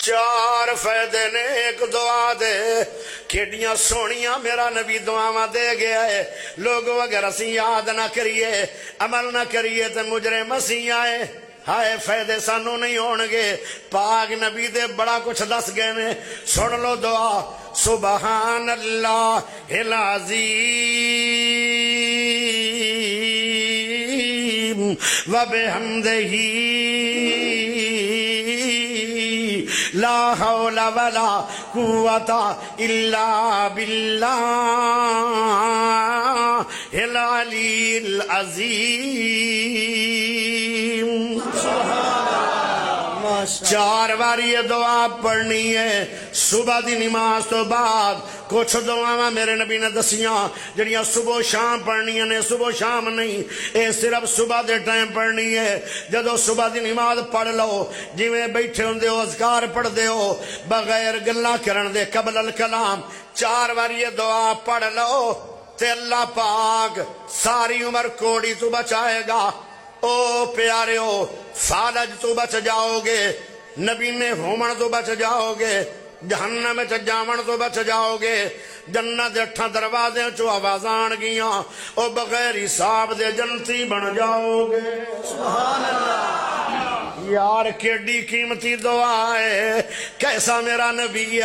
چار فائدے نے ایک دعا دے کیڑیاں سونیاں میرا نبی دعاواں دے گیا ہے. لوگوں اگر اسی یاد نہ کریے عمل نہ کریے تو مجرم اسی آئے. ہائے فائدے سانو نہیں ہونگے. پاک نبی دے بڑا کچھ دس گئے نے. سن لو دعا. سبحان اللہ العظیم و بحمدہ لا حول ولا قوة الا باللہ العلی العظیم. چار بار یہ دعا پڑھنی ہے صبح دی نماز تو بعد. کچھ دعاواں میرے نبی نے دسیاں جڑیاں صبح شام پڑھنیاں نے. صبح شام نہیں, اے صرف صبح دے ٹائم پڑھنی ہے. جدو صبح دی نماز پڑھ لو جویں بیٹھے ہوندے ہو اذکار پڑھ دے ہو بغیر گلاں کرن دے قبل الکلام چار بار یہ دعا پڑھ لو تے اللہ پاک ساری عمر کوڑی تو بچائے گا. او پیاریو فالج تو بچ جاؤ گے, نبی میں ہومن تو بچ جاؤ گے, جہنم میں جاون تو بچ جاؤ گے, جنت دے 8 دروازے چو آواز آن گیاں او بغیر حساب دے جنتی بن جاؤ گے. سبحان اللہ. یار کیڑی قیمتی دعا ہے, کیسا میرا نبی.